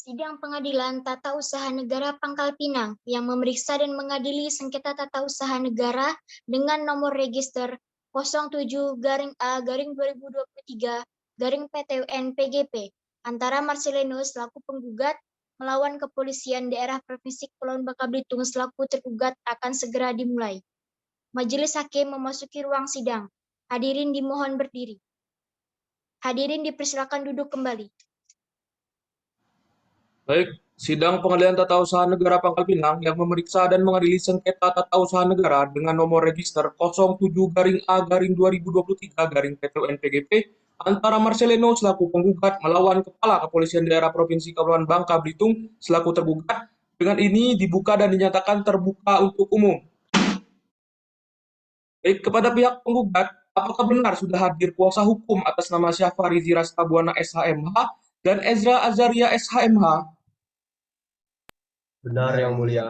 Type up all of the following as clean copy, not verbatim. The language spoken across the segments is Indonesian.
Sidang Pengadilan Tata Usaha Negara Pangkal Pinang yang memeriksa dan mengadili sengketa tata usaha negara dengan nomor register 07-2023-PTUN-PGP antara Marcelino selaku penggugat melawan Kepolisian Daerah Provinsi Kepulauan Bangka Belitung selaku tergugat akan segera dimulai. Majelis Hakim memasuki ruang sidang. Hadirin dimohon berdiri. Hadirin dipersilakan duduk kembali. Baik, sidang Pengadilan Tata Usaha Negara Pangkal Pinang yang memeriksa dan mengadili sengketa tata usaha negara dengan nomor register 07-A-2023-PTUN-PGP antara Marcelino selaku penggugat melawan Kepala Kepolisian Daerah Provinsi Kepulauan Bangka Belitung selaku tergugat dengan ini dibuka dan dinyatakan terbuka untuk umum. Baik, kepada pihak penggugat, apakah benar sudah hadir kuasa hukum atas nama Syafari Zirastabuana SHMH dan Ezra Azaria SHMH? Benar, Yang Mulia.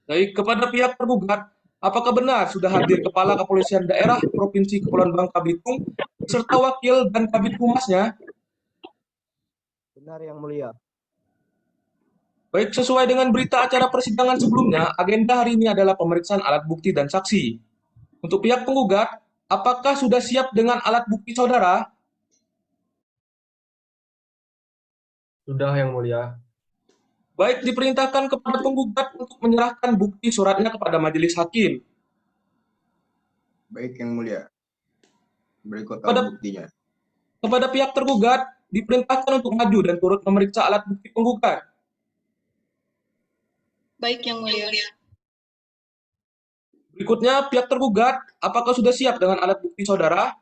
Baik, kepada pihak tergugat, apakah benar sudah hadir Kepala Kepolisian Daerah Provinsi Kepulauan Bangka Belitung beserta wakil dan Kabid Humasnya? Benar, Yang Mulia. Baik, sesuai dengan berita acara persidangan sebelumnya, agenda hari ini adalah pemeriksaan alat bukti dan saksi. Untuk pihak penggugat, apakah sudah siap dengan alat bukti saudara? Sudah, Yang Mulia. Baik, diperintahkan kepada penggugat untuk menyerahkan bukti suratnya kepada majelis hakim. Baik, Yang Mulia. Berikut Kepada, alat buktinya. kepada pihak tergugat, diperintahkan untuk maju dan turut memeriksa alat bukti penggugat. Baik, Yang Mulia. Berikutnya, pihak tergugat, apakah sudah siap dengan alat bukti saudara?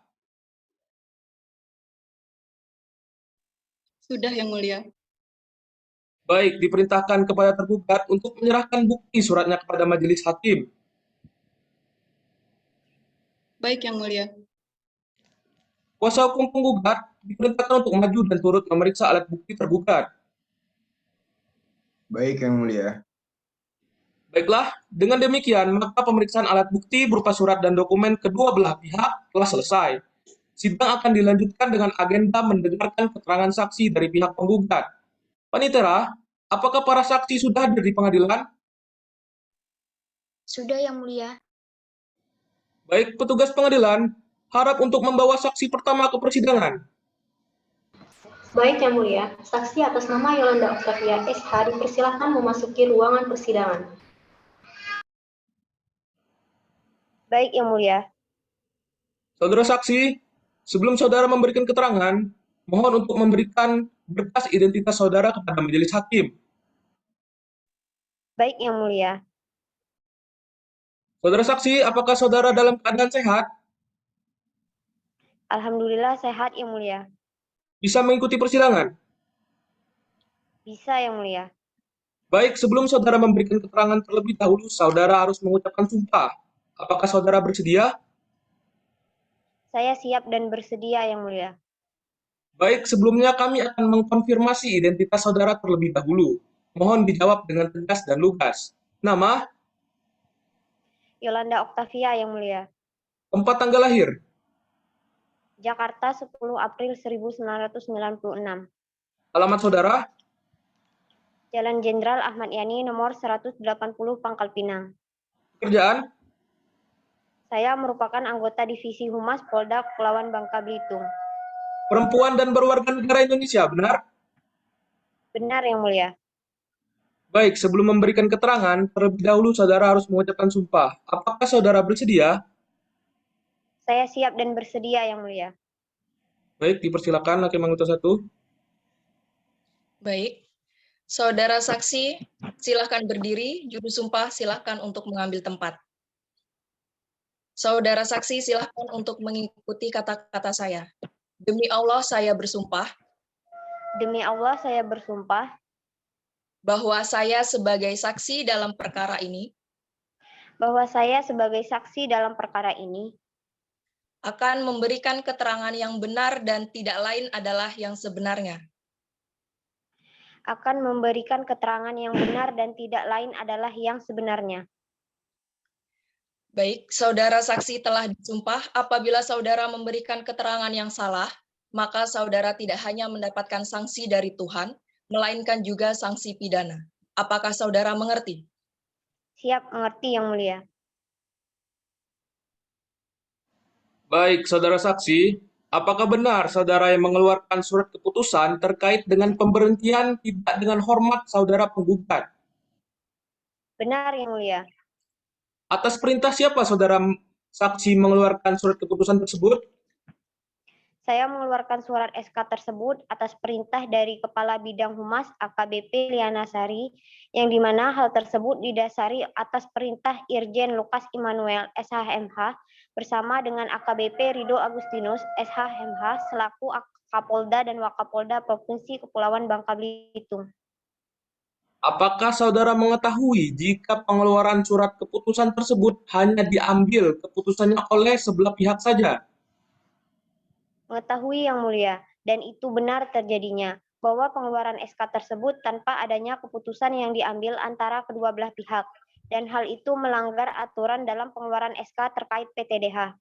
Sudah, Yang Mulia. Baik, diperintahkan kepada tergugat untuk menyerahkan bukti suratnya kepada majelis hakim. Baik, Yang Mulia. Kuasa hukum penggugat diperintahkan untuk maju dan turut memeriksa alat bukti tergugat. Baik, Yang Mulia. Baiklah, dengan demikian, maka pemeriksaan alat bukti berupa surat dan dokumen kedua belah pihak telah selesai. Sidang akan dilanjutkan dengan agenda mendengarkan keterangan saksi dari pihak penggugat. Panitera, apakah para saksi sudah hadir di pengadilan? Sudah, Yang Mulia. Baik, petugas pengadilan, harap untuk membawa saksi pertama ke persidangan. Baik, Yang Mulia. Saksi atas nama Yolanda Octavia SH dipersilahkan memasuki ruangan persidangan. Baik, Yang Mulia. Saudara saksi, sebelum saudara memberikan keterangan, mohon untuk memberikan berkas identitas saudara kepada majelis hakim. Baik, Yang Mulia. Saudara saksi, apakah saudara dalam keadaan sehat? Alhamdulillah sehat, Yang Mulia. Bisa mengikuti persidangan? Bisa, Yang Mulia. Baik, sebelum saudara memberikan keterangan terlebih dahulu, saudara harus mengucapkan sumpah. Apakah saudara bersedia? Saya siap dan bersedia, Yang Mulia. Baik, sebelumnya kami akan mengkonfirmasi identitas saudara terlebih dahulu. Mohon dijawab dengan tegas dan lugas. Nama, Yolanda Octavia, Yang Mulia. tempat tanggal lahir, Jakarta, 10 April 1996. alamat saudara, Jalan Jenderal Ahmad Yani, nomor 180 Pangkal Pinang. pekerjaan, Saya merupakan anggota Divisi Humas Polda Kepulauan Bangka Belitung. perempuan dan berwarga negara Indonesia, benar? Benar, Yang Mulia. Baik, sebelum memberikan keterangan, terlebih dahulu saudara harus mengucapkan sumpah. Apakah saudara bersedia? Saya siap dan bersedia, Yang Mulia. Baik, dipersilakan Hakim Anggota 1. Baik. Saudara saksi, silakan berdiri. Juru sumpah silakan untuk mengambil tempat. Saudara saksi, silakan untuk mengikuti kata-kata saya. Demi Allah, saya bersumpah Demi Allah, saya bersumpah bahwa saya sebagai saksi dalam perkara ini bahwa saya sebagai saksi dalam perkara ini akan memberikan keterangan yang benar dan tidak lain adalah yang sebenarnya. akan memberikan keterangan yang benar dan tidak lain adalah yang sebenarnya. Baik, saudara saksi telah disumpah. Apabila saudara memberikan keterangan yang salah, maka saudara tidak hanya mendapatkan sanksi dari Tuhan, melainkan juga sanksi pidana. Apakah saudara mengerti? Siap mengerti Yang Mulia. Baik, saudara saksi, apakah benar saudara yang mengeluarkan surat keputusan terkait dengan pemberhentian tidak dengan hormat saudara penggugat? Benar Yang Mulia. Atas perintah siapa saudara saksi mengeluarkan surat keputusan tersebut? Saya mengeluarkan surat SK tersebut atas perintah dari Kepala Bidang Humas AKBP Liana Sari, yang dimana hal tersebut didasari atas perintah Irjen Lukas Immanuel SHMH bersama dengan AKBP Rido Agustinus SHMH selaku Kapolda dan Wakapolda Provinsi Kepulauan Bangka Belitung. Apakah saudara mengetahui jika pengeluaran surat keputusan tersebut hanya diambil keputusannya oleh sebelah pihak saja? Mengetahui Yang Mulia, dan itu benar terjadinya, bahwa pengeluaran SK tersebut tanpa adanya keputusan yang diambil antara kedua belah pihak, dan hal itu melanggar aturan dalam pengeluaran SK terkait PTDH.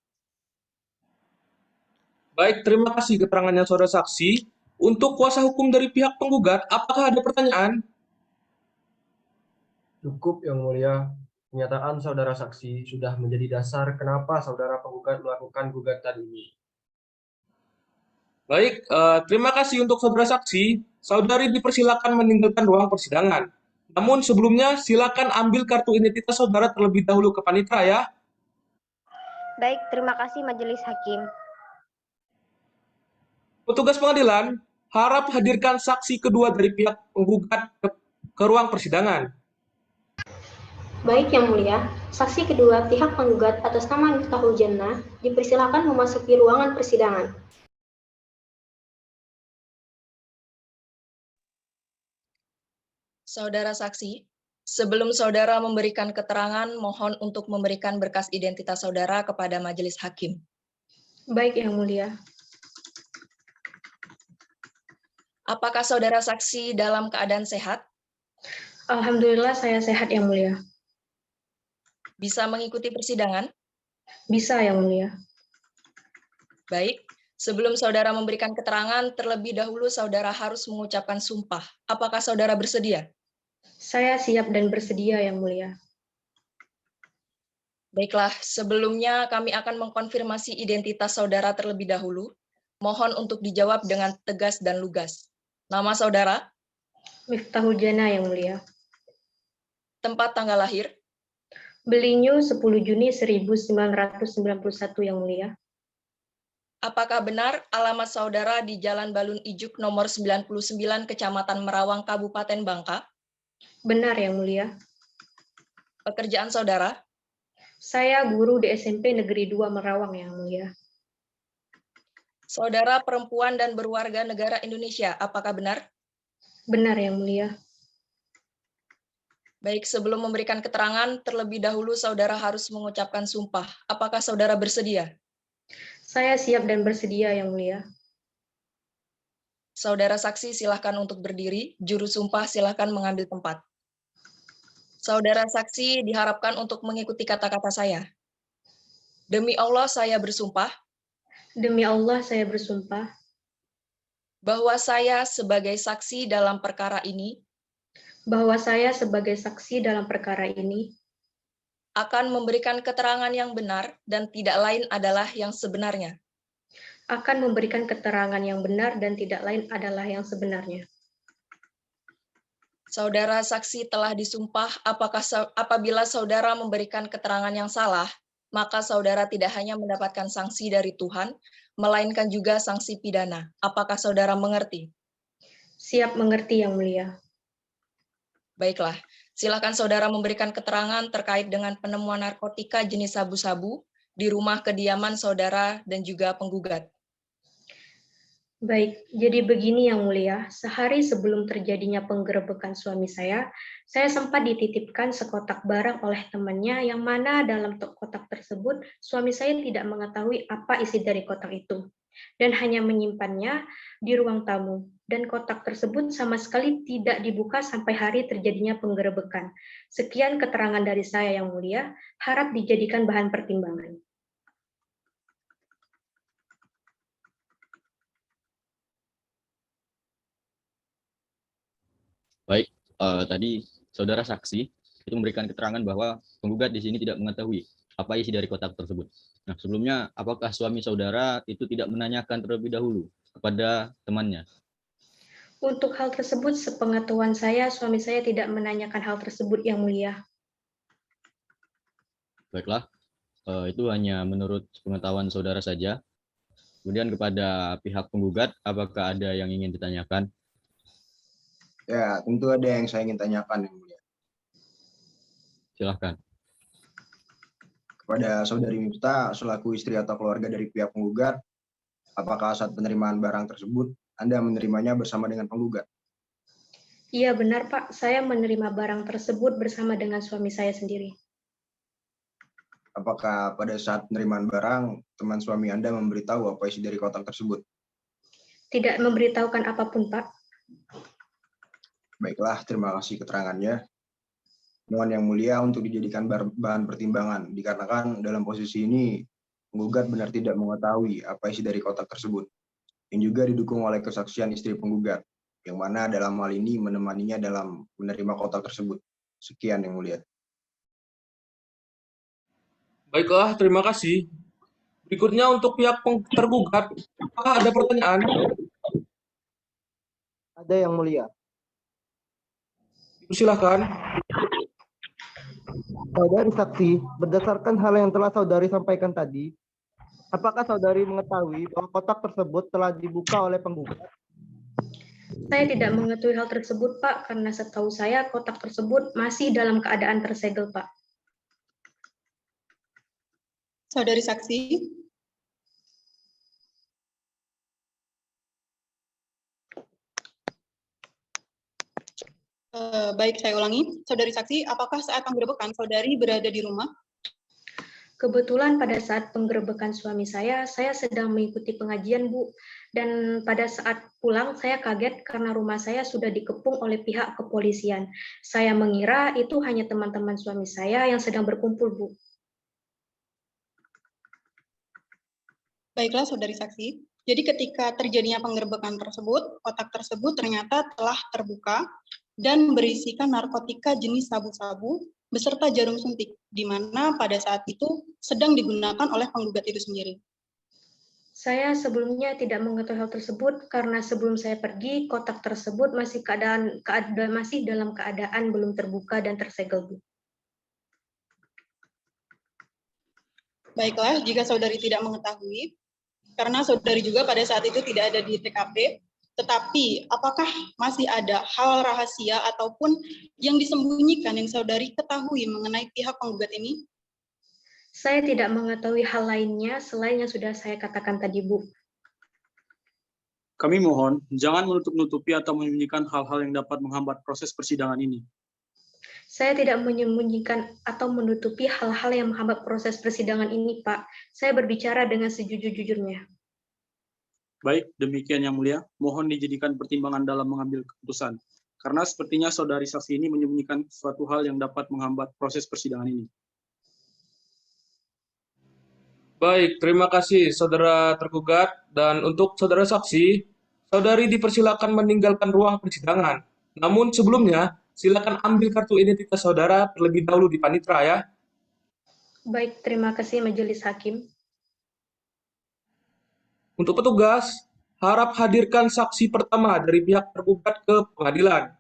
Baik, terima kasih keterangannya saudara saksi. Untuk kuasa hukum dari pihak penggugat, apakah ada pertanyaan? Cukup Yang Mulia. Pernyataan saudara saksi sudah menjadi dasar kenapa saudara penggugat melakukan gugatan ini. Baik, terima kasih untuk saudara saksi. Saudari dipersilakan meninggalkan ruang persidangan. Namun sebelumnya, silakan ambil kartu identitas saudara terlebih dahulu ke panitera ya. Baik, terima kasih Majelis Hakim. Petugas pengadilan, harap hadirkan saksi kedua dari pihak penggugat ke ruang persidangan. Baik Yang Mulia, saksi kedua pihak penggugat atas nama Miftahul Jannah dipersilakan memasuki ruangan persidangan. Saudara saksi, sebelum saudara memberikan keterangan, mohon untuk memberikan berkas identitas saudara kepada majelis hakim. Baik Yang Mulia. Apakah saudara saksi dalam keadaan sehat? Alhamdulillah saya sehat Yang Mulia. Bisa mengikuti persidangan? Bisa Yang Mulia. Baik, sebelum saudara memberikan keterangan, terlebih dahulu saudara harus mengucapkan sumpah. Apakah saudara bersedia? Saya siap dan bersedia Yang Mulia. Baiklah, sebelumnya kami akan mengkonfirmasi identitas saudara terlebih dahulu. Mohon untuk dijawab dengan tegas dan lugas. Nama saudara, Miftahul Jannah Yang Mulia. tempat tanggal lahir, Belinyu 10 Juni 1991 Yang Mulia. apakah benar alamat saudara di Jalan Balun Ijuk nomor 99 Kecamatan Merawang, Kabupaten Bangka? Benar Yang Mulia. Pekerjaan saudara, Saya guru di SMP Negeri 2 Merawang Yang Mulia. saudara perempuan dan berwarga negara Indonesia, apakah benar? Benar Yang Mulia. Baik, sebelum memberikan keterangan, terlebih dahulu saudara harus mengucapkan sumpah. Apakah saudara bersedia? Saya siap dan bersedia Yang Mulia. Saudara saksi silahkan untuk berdiri, juru sumpah silahkan mengambil tempat. Saudara saksi diharapkan untuk mengikuti kata-kata saya. Demi Allah saya bersumpah Demi Allah saya bersumpah bahwa saya sebagai saksi dalam perkara ini bahwa saya sebagai saksi dalam perkara ini akan memberikan keterangan yang benar dan tidak lain adalah yang sebenarnya. akan memberikan keterangan yang benar dan tidak lain adalah yang sebenarnya. Saudara saksi telah disumpah apabila saudara memberikan keterangan yang salah, maka saudara tidak hanya mendapatkan sanksi dari Tuhan, melainkan juga sanksi pidana. Apakah saudara mengerti? Siap mengerti Yang Mulia. Baiklah, silakan saudara memberikan keterangan terkait dengan penemuan narkotika jenis sabu-sabu di rumah kediaman saudara dan juga penggugat. Baik, jadi begini Yang Mulia, sehari sebelum terjadinya penggerebekan suami saya sempat dititipkan sekotak barang oleh temannya yang mana dalam kotak tersebut suami saya tidak mengetahui apa isi dari kotak itu dan hanya menyimpannya di ruang tamu. Dan kotak tersebut sama sekali tidak dibuka sampai hari terjadinya penggerebekan. Sekian keterangan dari saya Yang Mulia, harap dijadikan bahan pertimbangan. Baik, tadi saudara saksi itu memberikan keterangan bahwa penggugat di sini tidak mengetahui apa isi dari kotak tersebut. Nah, sebelumnya apakah suami saudara itu tidak menanyakan terlebih dahulu kepada temannya? Untuk hal tersebut, sepengetahuan saya, suami saya tidak menanyakan hal tersebut, Yang Mulia. Baiklah, itu hanya menurut pengetahuan saudara saja. Kemudian kepada pihak penggugat, apakah ada yang ingin ditanyakan? Ya, tentu ada yang saya ingin tanyakan, Yang Mulia. Silahkan. Kepada Saudari Miftah, selaku istri atau keluarga dari pihak penggugat, apakah saat penerimaan barang tersebut Anda menerimanya bersama dengan penggugat? Iya benar Pak, saya menerima barang tersebut bersama dengan suami saya sendiri. Apakah pada saat penerimaan barang, teman suami Anda memberitahu apa isi dari kotak tersebut? Tidak memberitahukan apapun Pak. Baiklah, terima kasih keterangannya. Mohon Yang Mulia untuk dijadikan bahan pertimbangan, dikarenakan dalam posisi ini penggugat benar tidak mengetahui apa isi dari kotak tersebut, yang juga didukung oleh kesaksian istri penggugat, yang mana dalam hal ini menemaninya dalam menerima kotak tersebut. Sekian Yang Mulia. Baiklah, terima kasih. Berikutnya untuk pihak tergugat, apakah ada pertanyaan? Ada Yang Mulia. Silakan. Saudari saksi, berdasarkan hal yang telah saudari sampaikan tadi, apakah saudari mengetahui bahwa kotak tersebut telah dibuka oleh penggugat? Saya tidak mengetahui hal tersebut Pak, karena setahu saya kotak tersebut masih dalam keadaan tersegel Pak. Saudari saksi. Baik, saya ulangi. Saudari saksi, apakah saat penggerebekan saudari berada di rumah? Kebetulan pada saat penggerebekan suami saya sedang mengikuti pengajian Bu. Dan pada saat pulang saya kaget karena rumah saya sudah dikepung oleh pihak kepolisian. Saya mengira itu hanya teman-teman suami saya yang sedang berkumpul Bu. Baiklah, saudari saksi. Jadi ketika terjadinya penggerebekan tersebut, kotak tersebut ternyata telah terbuka dan berisikan narkotika jenis sabu-sabu beserta jarum suntik, di mana pada saat itu sedang digunakan oleh penggugat itu sendiri. Saya sebelumnya tidak mengetahui hal tersebut karena sebelum saya pergi, kotak tersebut masih dalam keadaan belum terbuka dan tersegel, Bu. Baiklah, jika saudari tidak mengetahui, karena saudari juga pada saat itu tidak ada di TKP, tetapi apakah masih ada hal rahasia ataupun yang disembunyikan yang saudari ketahui mengenai pihak penggugat ini? Saya tidak mengetahui hal lainnya selain yang sudah saya katakan tadi, Bu. Kami mohon, jangan menutup-nutupi atau menyembunyikan hal-hal yang dapat menghambat proses persidangan ini. Saya tidak menyembunyikan atau menutupi hal-hal yang menghambat proses persidangan ini, Pak. Saya berbicara dengan sejujur-jujurnya. Baik, demikian Yang Mulia. Mohon dijadikan pertimbangan dalam mengambil keputusan. Karena sepertinya saudari saksi ini menyembunyikan suatu hal yang dapat menghambat proses persidangan ini. Baik, terima kasih saudara tergugat. Dan untuk saudara saksi, saudari dipersilakan meninggalkan ruang persidangan. Namun sebelumnya, silakan ambil kartu identitas saudara terlebih dahulu di panitra ya. Baik, terima kasih Majelis Hakim. Untuk petugas, harap hadirkan saksi pertama dari pihak tergugat ke pengadilan.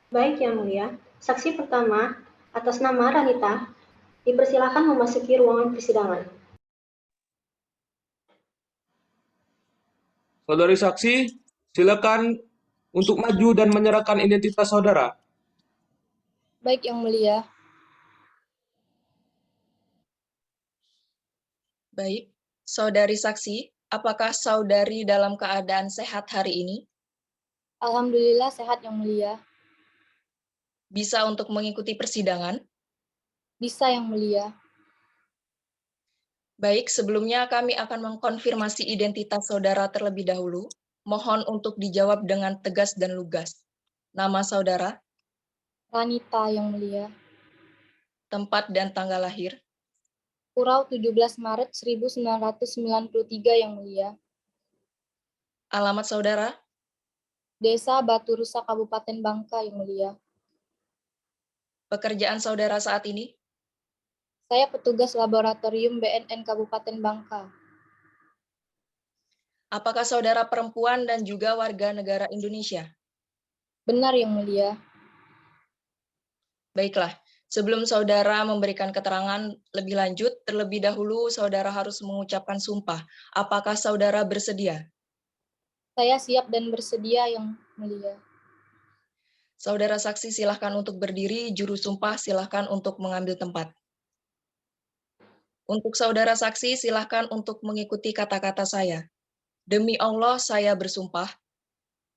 Baik Yang Mulia, saksi pertama atas nama Ranita dipersilakan memasuki ruangan persidangan. Saudari saksi, silakan untuk maju dan menyerahkan identitas saudara. Baik Yang Mulia. Baik, saudari saksi, apakah saudari dalam keadaan sehat hari ini? Alhamdulillah sehat Yang Mulia. Bisa untuk mengikuti persidangan? Bisa Yang Mulia. Baik, sebelumnya kami akan mengkonfirmasi identitas saudara terlebih dahulu. Mohon untuk dijawab dengan tegas dan lugas. Nama saudara? Ranita Yang Mulia. Tempat dan tanggal lahir? Purau 17 Maret 1993 Yang Mulia. Alamat saudara? Desa Batu Rusa, Kabupaten Bangka, Yang Mulia. Pekerjaan saudara saat ini? Saya petugas laboratorium BNN Kabupaten Bangka. Apakah saudara perempuan dan juga warga negara Indonesia? Benar, Yang Mulia. Baiklah, sebelum saudara memberikan keterangan lebih lanjut, terlebih dahulu saudara harus mengucapkan sumpah. Apakah saudara bersedia? Saya siap dan bersedia, Yang Mulia. Saudara saksi silahkan untuk berdiri, juru sumpah silahkan untuk mengambil tempat. Untuk saudara saksi silahkan untuk mengikuti kata-kata saya. Demi Allah saya bersumpah.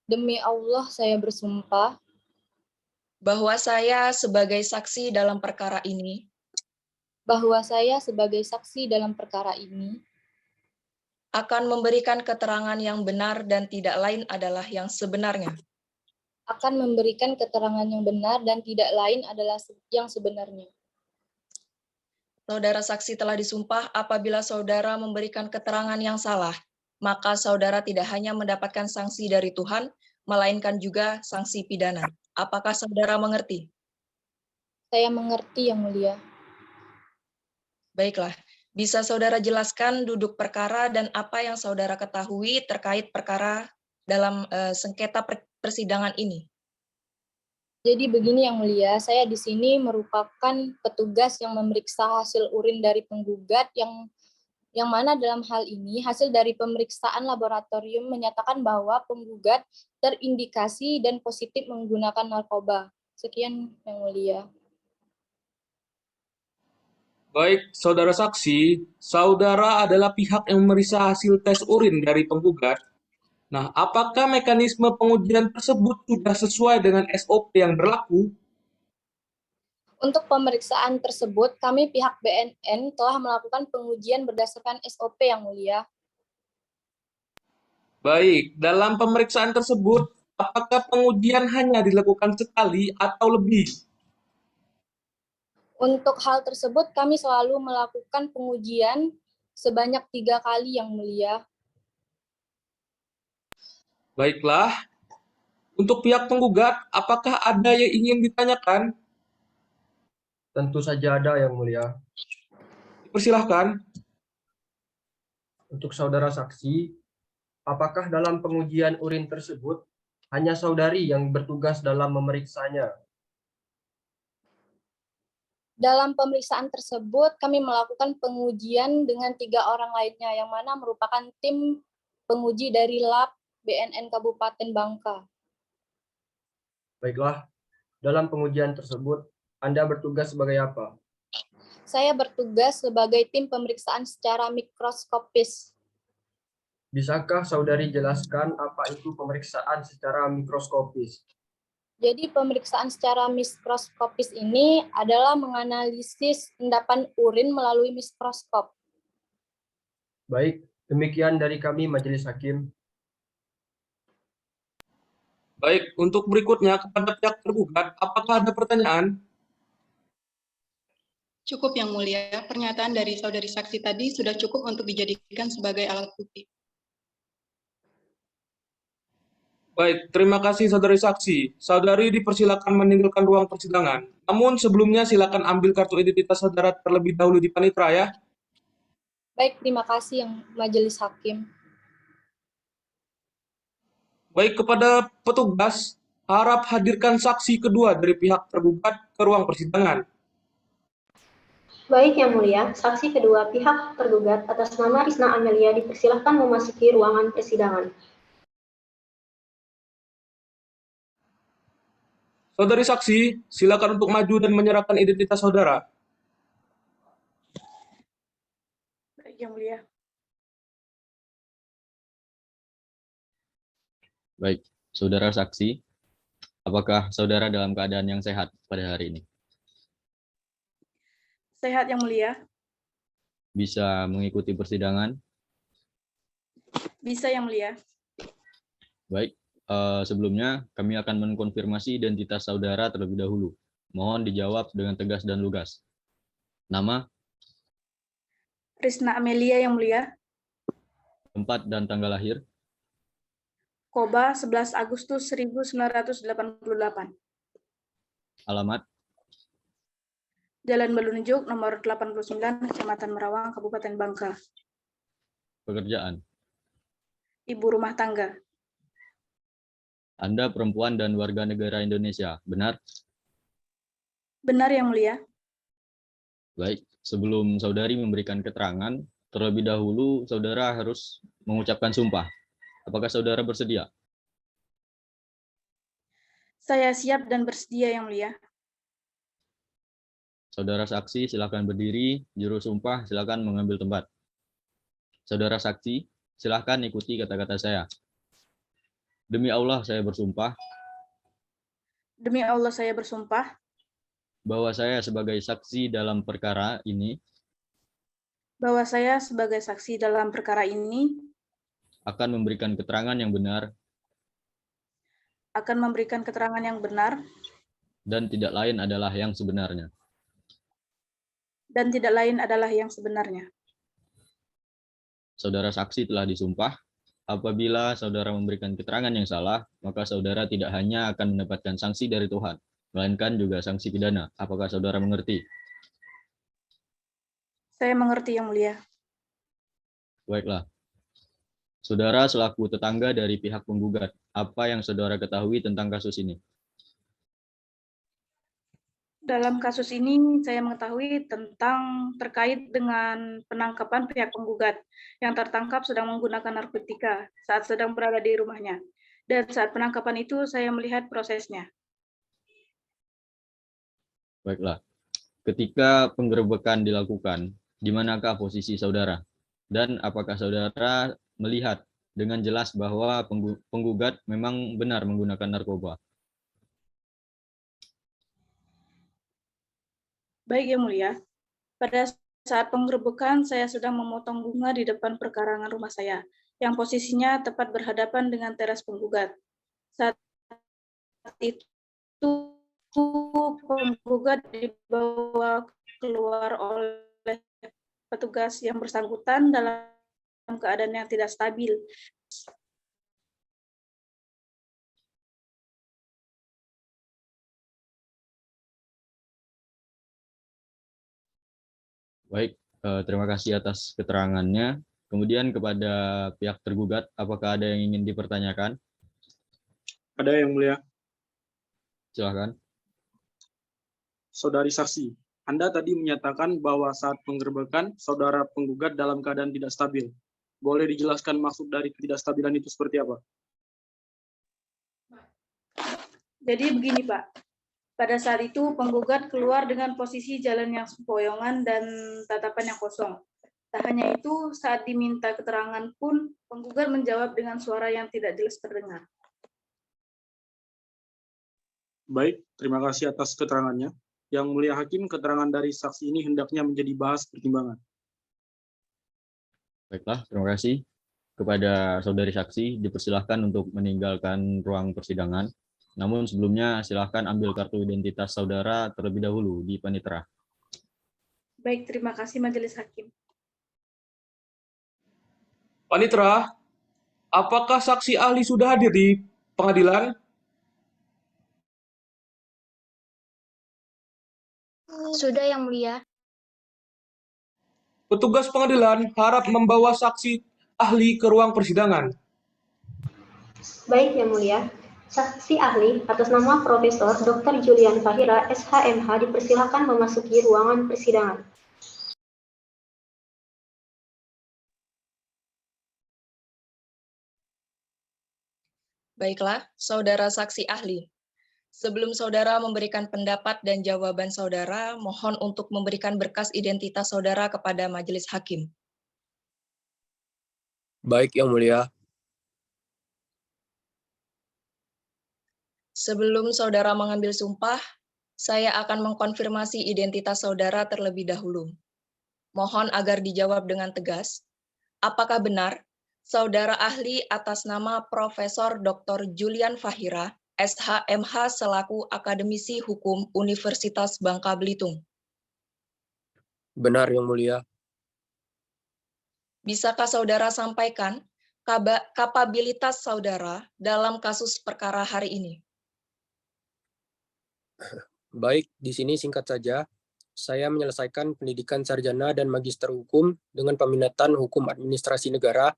Demi Allah saya bersumpah. Bahwa saya sebagai saksi dalam perkara ini. Bahwa saya sebagai saksi dalam perkara ini. Akan memberikan keterangan yang benar dan tidak lain adalah yang sebenarnya. Akan memberikan keterangan yang benar dan tidak lain adalah yang sebenarnya. Saudara saksi telah disumpah apabila saudara memberikan keterangan yang salah, maka saudara tidak hanya mendapatkan sanksi dari Tuhan, melainkan juga sanksi pidana. Apakah saudara mengerti? Saya mengerti, Yang Mulia. Baiklah, bisa saudara jelaskan duduk perkara dan apa yang saudara ketahui terkait perkara dalam sengketa persidangan ini? Jadi begini, Yang Mulia, saya di sini merupakan petugas yang memeriksa hasil urin dari penggugat yang mana dalam hal ini hasil dari pemeriksaan laboratorium menyatakan bahwa penggugat terindikasi dan positif menggunakan narkoba. Sekian, Yang Mulia. Baik, saudara saksi, saudara adalah pihak yang memeriksa hasil tes urin dari penggugat. Nah, apakah mekanisme pengujian tersebut sudah sesuai dengan SOP yang berlaku? Untuk pemeriksaan tersebut, kami pihak BNN telah melakukan pengujian berdasarkan SOP, Yang Mulia. Baik, dalam pemeriksaan tersebut, apakah pengujian hanya dilakukan sekali atau lebih? Untuk hal tersebut, kami selalu melakukan pengujian sebanyak 3 kali, Yang Mulia. Baiklah, untuk pihak penggugat, apakah ada yang ingin ditanyakan? Tentu saja ada, Yang Mulia. Persilahkan. Untuk saudara saksi, apakah dalam pengujian urin tersebut hanya saudari yang bertugas dalam memeriksanya? Dalam pemeriksaan tersebut, kami melakukan pengujian dengan 3 orang lainnya, yang mana merupakan tim penguji dari Lab BNN Kabupaten Bangka. Baiklah, dalam pengujian tersebut, Anda bertugas sebagai apa? Saya bertugas sebagai tim pemeriksaan secara mikroskopis. Bisakah saudari jelaskan apa itu pemeriksaan secara mikroskopis? Jadi pemeriksaan secara mikroskopis ini adalah menganalisis endapan urin melalui mikroskop. Baik, demikian dari kami Majelis Hakim. Baik, untuk berikutnya kepada pihak tergugat, apakah ada pertanyaan? Cukup, Yang Mulia. Pernyataan dari saudari saksi tadi sudah cukup untuk dijadikan sebagai alat bukti. Baik, terima kasih saudari saksi. Saudari dipersilakan meninggalkan ruang persidangan. Namun sebelumnya silakan ambil kartu identitas saudara terlebih dahulu di panitera ya. Baik, terima kasih Yang Majelis Hakim. Baik, kepada petugas, harap hadirkan saksi kedua dari pihak tergugat ke ruang persidangan. Baik Yang Mulia, saksi kedua pihak tergugat atas nama Risna Amelia dipersilahkan memasuki ruangan persidangan. Saudari saksi, silakan untuk maju dan menyerahkan identitas saudara. Baik, Yang Mulia. Baik, saudara saksi, apakah saudara dalam keadaan yang sehat pada hari ini? Sehat, Yang Mulia. Bisa mengikuti persidangan? Bisa, Yang Mulia. Baik, sebelumnya kami akan mengkonfirmasi identitas saudara terlebih dahulu. Mohon dijawab dengan tegas dan lugas. Nama? Risna Amelia, Yang Mulia. Tempat dan tanggal lahir? Narkoba 11 Agustus 1988. Alamat Jalan Balunjuk nomor 89, Kecamatan Merawang, Kabupaten Bangka. pekerjaan. Ibu rumah tangga. Anda perempuan dan warga negara Indonesia, benar? Benar Yang Mulia. Baik, sebelum saudari memberikan keterangan, terlebih dahulu saudara harus mengucapkan sumpah. Apakah saudara bersedia? Saya siap dan bersedia Yang Mulia. Saudara saksi silakan berdiri, juru sumpah silakan mengambil tempat. Saudara saksi, silakan ikuti kata-kata saya. Demi Allah saya bersumpah Demi Allah saya bersumpah bahwa saya sebagai saksi dalam perkara ini bahwa saya sebagai saksi dalam perkara ini akan memberikan keterangan yang benar dan tidak lain adalah yang sebenarnya. Saudara saksi telah disumpah. Apabila saudara memberikan keterangan yang salah, maka saudara tidak hanya akan mendapatkan sanksi dari Tuhan, melainkan juga sanksi pidana. Apakah saudara mengerti? Saya mengerti Yang Mulia. Baiklah. Saudara selaku tetangga dari pihak penggugat, apa yang saudara ketahui tentang kasus ini? Dalam kasus ini saya mengetahui terkait dengan penangkapan pihak penggugat yang tertangkap sedang menggunakan narkotika saat sedang berada di rumahnya. Dan saat penangkapan itu saya melihat prosesnya. Baiklah. Ketika penggerebekan dilakukan, di manakah posisi saudara? Dan apakah saudara melihat dengan jelas bahwa penggugat memang benar menggunakan narkoba? Baik Yang Mulia, pada saat penggerebekan saya sedang memotong bunga di depan perkarangan rumah saya, yang posisinya tepat berhadapan dengan teras penggugat. Saat itu penggugat dibawa keluar oleh petugas yang bersangkutan dalam keadaan yang tidak stabil. Baik, terima kasih atas keterangannya. Kemudian kepada pihak tergugat, apakah ada yang ingin dipertanyakan? Ada Yang Mulia. Silakan. Saudari saksi, Anda tadi menyatakan bahwa saat penggerebekan saudara penggugat dalam keadaan tidak stabil. Boleh dijelaskan maksud dari ketidakstabilan itu seperti apa? Jadi begini Pak, pada saat itu penggugat keluar dengan posisi jalan yang sempoyongan dan tatapan yang kosong. Tak hanya itu, saat diminta keterangan pun penggugat menjawab dengan suara yang tidak jelas terdengar. Baik, terima kasih atas keterangannya. Yang Mulia Hakim, keterangan dari saksi ini hendaknya menjadi bahas pertimbangan. Baiklah, terima kasih. Kepada saudari saksi, dipersilahkan untuk meninggalkan ruang persidangan. Namun sebelumnya, silahkan ambil kartu identitas saudara terlebih dahulu di Panitera. Baik, terima kasih Majelis Hakim. Panitera, apakah saksi ahli sudah hadir di pengadilan? Sudah Yang Mulia. Petugas pengadilan harap membawa saksi ahli ke ruang persidangan. Baik Yang Mulia. Saksi ahli atas nama Profesor Dr. Julian Fahira, SHMH, dipersilakan memasuki ruangan persidangan. Baiklah, saudara saksi ahli. Sebelum saudara memberikan pendapat dan jawaban saudara, mohon untuk memberikan berkas identitas saudara kepada majelis hakim. Baik, Yang Mulia. Sebelum saudara mengambil sumpah, saya akan mengkonfirmasi identitas saudara terlebih dahulu. Mohon agar dijawab dengan tegas. Apakah benar saudara ahli atas nama Profesor Dr. Julian Fahira, SHMH selaku akademisi hukum Universitas Bangka Belitung? Benar, Yang Mulia. Bisakah saudara sampaikan kapabilitas saudara dalam kasus perkara hari ini? Baik, di sini singkat saja. Saya menyelesaikan pendidikan sarjana dan magister hukum dengan peminatan hukum administrasi negara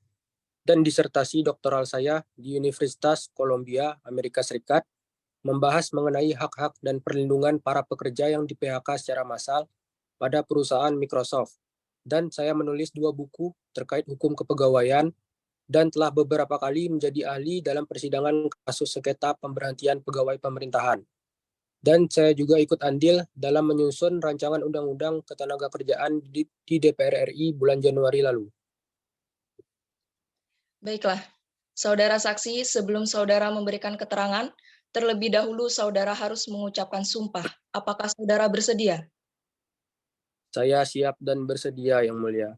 dan disertasi doktoral saya di Universitas Columbia, Amerika Serikat, membahas mengenai hak-hak dan perlindungan para pekerja yang di PHK secara massal pada perusahaan Microsoft. Dan saya menulis 2 buku terkait hukum kepegawaian dan telah beberapa kali menjadi ahli dalam persidangan kasus sengketa pemberhentian pegawai pemerintahan. Dan saya juga ikut andil dalam menyusun rancangan undang-undang ketenagakerjaan di DPR RI bulan Januari lalu. Baiklah, saudara saksi, sebelum saudara memberikan keterangan, terlebih dahulu saudara harus mengucapkan sumpah. Apakah saudara bersedia? Saya siap dan bersedia, Yang Mulia.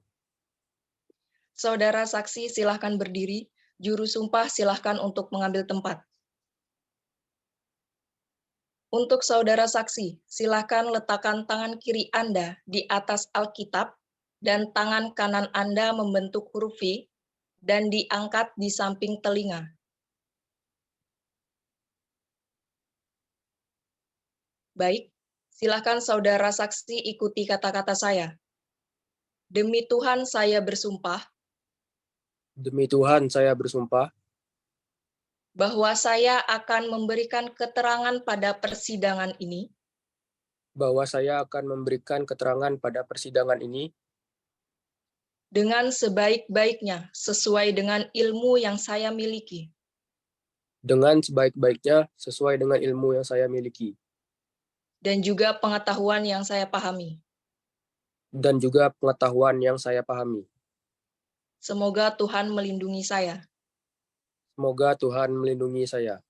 Saudara saksi, silahkan berdiri. Juru sumpah silahkan untuk mengambil tempat. Untuk saudara saksi, silakan letakkan tangan kiri Anda di atas Alkitab dan tangan kanan Anda membentuk huruf V dan diangkat di samping telinga. Baik, silakan saudara saksi ikuti kata-kata saya. Demi Tuhan saya bersumpah. Demi Tuhan saya bersumpah. Bahwa saya akan memberikan keterangan pada persidangan ini. Bahwa saya akan memberikan keterangan pada persidangan ini. Dengan sebaik-baiknya, sesuai dengan ilmu yang saya miliki. Dengan sebaik-baiknya, sesuai dengan ilmu yang saya miliki. Dan juga pengetahuan yang saya pahami. Dan juga pengetahuan yang saya pahami. Semoga Tuhan melindungi saya. Semoga Tuhan melindungi saya.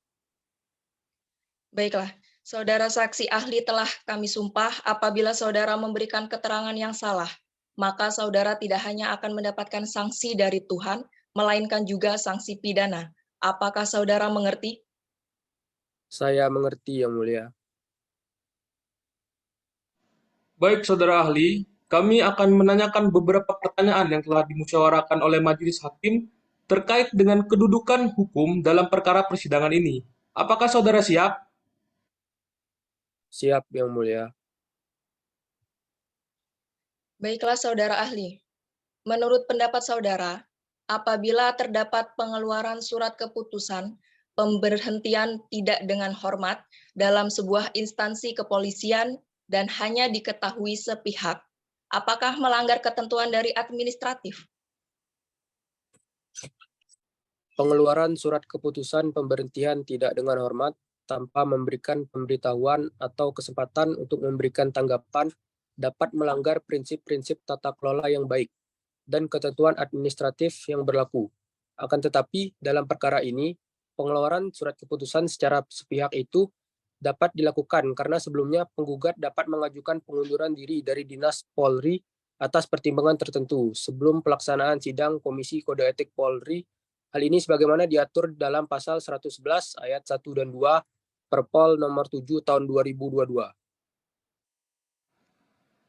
Baiklah, saudara saksi ahli telah kami sumpah apabila saudara memberikan keterangan yang salah, maka saudara tidak hanya akan mendapatkan sanksi dari Tuhan, melainkan juga sanksi pidana. Apakah saudara mengerti? Saya mengerti, Yang Mulia. Baik, saudara ahli, kami akan menanyakan beberapa pertanyaan yang telah dimusyawarahkan oleh majelis hakim terkait dengan kedudukan hukum dalam perkara persidangan ini. Apakah saudara siap? Siap, Yang Mulia. Baiklah, saudara ahli. Menurut pendapat saudara, apabila terdapat pengeluaran surat keputusan pemberhentian tidak dengan hormat dalam sebuah instansi kepolisian dan hanya diketahui sepihak, apakah melanggar ketentuan dari administratif? Pengeluaran surat keputusan pemberhentian tidak dengan hormat tanpa memberikan pemberitahuan atau kesempatan untuk memberikan tanggapan dapat melanggar prinsip-prinsip tata kelola yang baik dan ketentuan administratif yang berlaku. Akan tetapi, dalam perkara ini, pengeluaran surat keputusan secara sepihak itu dapat dilakukan karena sebelumnya penggugat dapat mengajukan pengunduran diri dari Dinas Polri atas pertimbangan tertentu sebelum pelaksanaan sidang Komisi Kode Etik Polri. Hal ini sebagaimana diatur dalam pasal 111 ayat 1 dan 2 Perpol nomor 7 tahun 2022.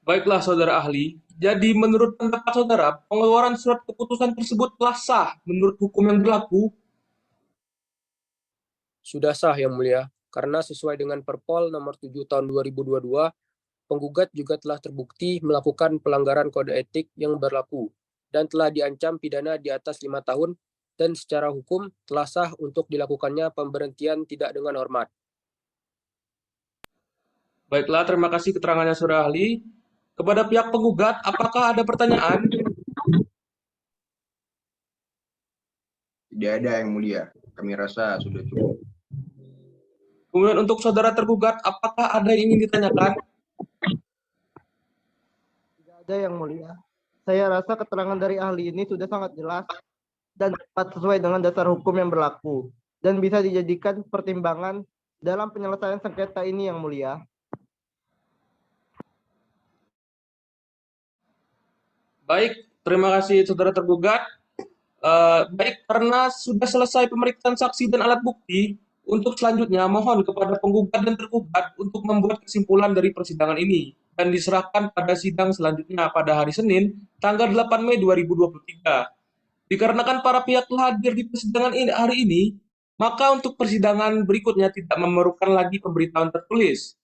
Baiklah, saudara ahli. Jadi menurut pendapat saudara, pengeluaran surat keputusan tersebut telah sah menurut hukum yang berlaku? Sudah sah, Yang Mulia, karena sesuai dengan Perpol nomor 7 tahun 2022, penggugat juga telah terbukti melakukan pelanggaran kode etik yang berlaku dan telah diancam pidana di atas 5 tahun dan secara hukum telah sah untuk dilakukannya pemberhentian tidak dengan hormat. Baiklah, terima kasih keterangannya saudara ahli. Kepada pihak penggugat, apakah ada pertanyaan? Tidak ada, Yang Mulia. Kami rasa sudah cukup. Kemudian untuk saudara tergugat, apakah ada yang ingin ditanyakan? Tidak ada, Yang Mulia. Saya rasa keterangan dari ahli ini sudah sangat jelas dan tepat sesuai dengan dasar hukum yang berlaku dan bisa dijadikan pertimbangan dalam penyelesaian sengketa ini, Yang Mulia. Baik, terima kasih saudara tergugat. Baik, karena sudah selesai pemeriksaan saksi dan alat bukti, untuk selanjutnya mohon kepada penggugat dan tergugat untuk membuat kesimpulan dari persidangan ini dan diserahkan pada sidang selanjutnya pada hari Senin, tanggal 8 Mei 2023. Dikarenakan para pihak telah hadir di persidangan hari ini, maka untuk persidangan berikutnya tidak memerlukan lagi pemberitahuan tertulis,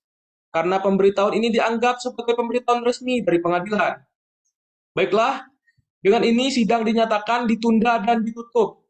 karena pemberitahuan ini dianggap sebagai pemberitahuan resmi dari pengadilan. Baiklah, dengan ini sidang dinyatakan ditunda dan ditutup.